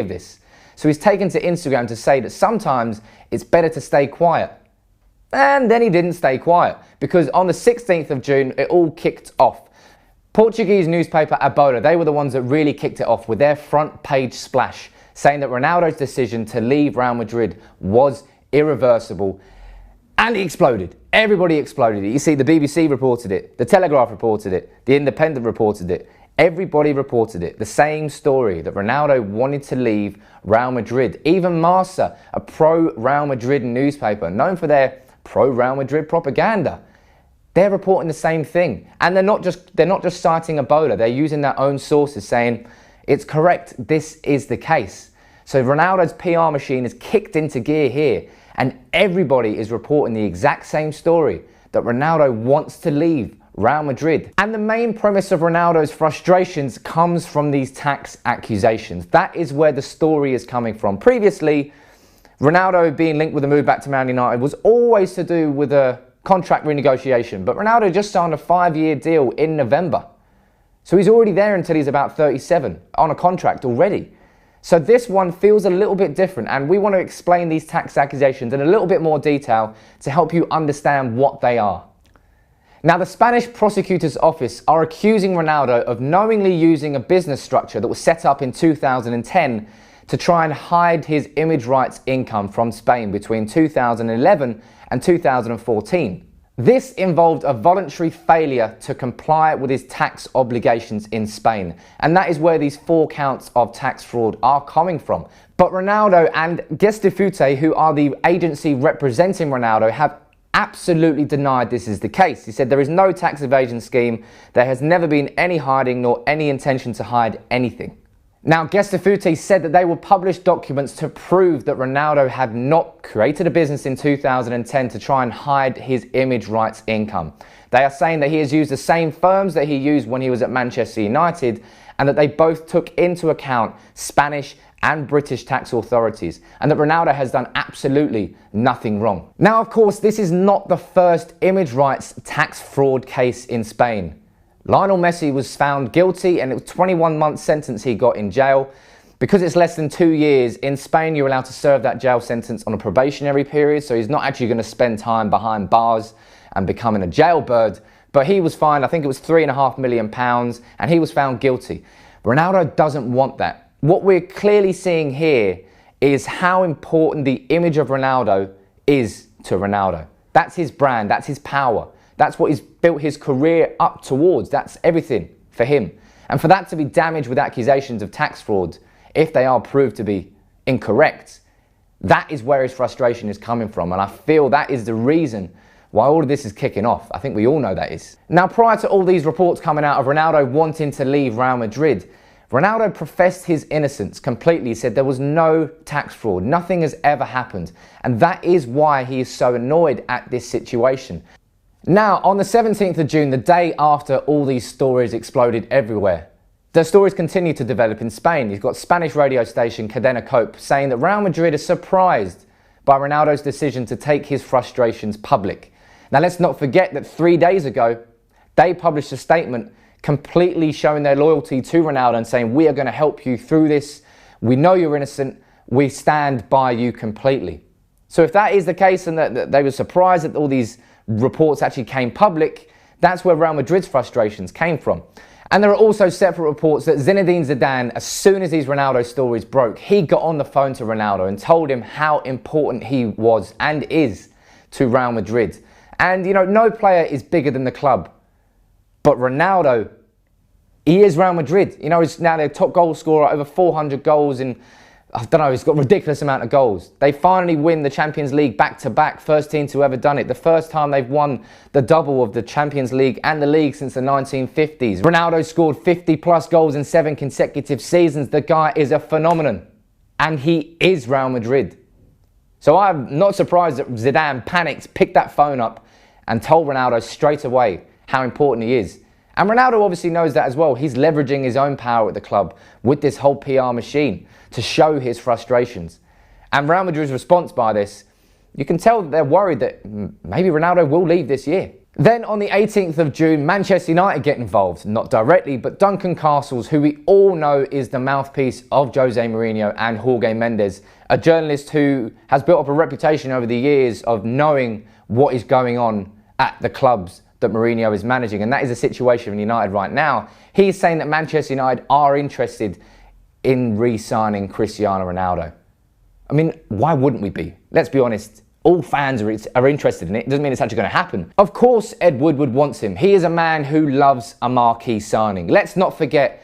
of this. So he's taken to Instagram to say that sometimes it's better to stay quiet. And then he didn't stay quiet, because on the 16th of June, it all kicked off. Portuguese newspaper A Bola, they were the ones that really kicked it off with their front page splash, saying that Ronaldo's decision to leave Real Madrid was irreversible. And it exploded. Everybody exploded it. You see, the BBC reported it, the Telegraph reported it, the Independent reported it. Everybody reported it. The same story, that Ronaldo wanted to leave Real Madrid. Even Marca, a pro-Real Madrid newspaper, known for their pro-Real Madrid propaganda, they're reporting the same thing. And they're not just citing A Bola, they're using their own sources saying, it's correct, this is the case. So Ronaldo's PR machine is kicked into gear here, and everybody is reporting the exact same story, that Ronaldo wants to leave Real Madrid. And the main premise of Ronaldo's frustrations comes from these tax accusations. That is where the story is coming from. Previously, Ronaldo being linked with a move back to Man United was always to do with a contract renegotiation, but Ronaldo just signed a 5-year deal in November. So he's already there until he's about 37 on a contract already. So this one feels a little bit different, and we want to explain these tax accusations in a little bit more detail to help you understand what they are. Now, the Spanish prosecutor's office are accusing Ronaldo of knowingly using a business structure that was set up in 2010 to try and hide his image rights income from Spain between 2011 and 2014. This involved a voluntary failure to comply with his tax obligations in Spain, and that is where these 4 counts of tax fraud are coming from. But Ronaldo and Gestifute, who are the agency representing Ronaldo, have absolutely denied this is the case. He said there is no tax evasion scheme, there has never been any hiding nor any intention to hide anything. Now, Gestifute said that they will publish documents to prove that Ronaldo had not created a business in 2010 to try and hide his image rights income. They are saying that he has used the same firms that he used when he was at Manchester United, and that they both took into account Spanish and British tax authorities, and that Ronaldo has done absolutely nothing wrong. Now, of course, this is not the first image rights tax fraud case in Spain. Lionel Messi was found guilty, and it was a 21-month sentence he got in jail. Because it's less than 2 years, in Spain you're allowed to serve that jail sentence on a probationary period, so he's not actually going to spend time behind bars and becoming a jailbird. But he was fined, I think it was £3.5 million, and he was found guilty. Ronaldo doesn't want that. What we're clearly seeing here is how important the image of Ronaldo is to Ronaldo. That's his brand, that's his power. That's what he's built his career up towards. That's everything for him. And for that to be damaged with accusations of tax fraud, if they are proved to be incorrect, that is where his frustration is coming from. And I feel that is the reason why all of this is kicking off. I think we all know that is. Now, prior to all these reports coming out of Ronaldo wanting to leave Real Madrid, Ronaldo professed his innocence completely. He said there was no tax fraud. Nothing has ever happened. And that is why he is so annoyed at this situation. Now, on the 17th of June, the day after all these stories exploded everywhere, the stories continue to develop in Spain. You've got Spanish radio station Cadena Cope saying that Real Madrid is surprised by Ronaldo's decision to take his frustrations public. Now, let's not forget that 3 days ago, they published a statement completely showing their loyalty to Ronaldo and saying, we are going to help you through this. We know you're innocent. We stand by you completely. So if that is the case, and that they were surprised that all these reports actually came public, that's where Real Madrid's frustrations came from. And there are also separate reports that Zinedine Zidane, as soon as these Ronaldo stories broke, he got on the phone to Ronaldo and told him how important he was and is to Real Madrid. And, you know, no player is bigger than the club. But Ronaldo, he is Real Madrid. You know, he's now their top goal scorer, over 400 goals in, I don't know, he's got a ridiculous amount of goals. They finally win the Champions League back-to-back, first team to ever done it. The first time they've won the double of the Champions League and the league since the 1950s. Ronaldo scored 50-plus goals in 7 consecutive seasons. The guy is a phenomenon, and he is Real Madrid. So I'm not surprised that Zidane panicked, picked that phone up, and told Ronaldo straight away how important he is. And Ronaldo obviously knows that as well. He's leveraging his own power at the club with this whole PR machine to show his frustrations. And Real Madrid's response by this, you can tell that they're worried that maybe Ronaldo will leave this year. Then on the 18th of June, Manchester United get involved, not directly, but Duncan Castles, who we all know is the mouthpiece of Jose Mourinho and Jorge Mendes, a journalist who has built up a reputation over the years of knowing what is going on at the clubs that Mourinho is managing, and that is the situation in United right now. He's saying that Manchester United are interested in re-signing Cristiano Ronaldo. I mean, why wouldn't we be? Let's be honest. All fans are interested in it. It doesn't mean it's actually going to happen. Of course, Ed Woodward wants him. He is a man who loves a marquee signing. Let's not forget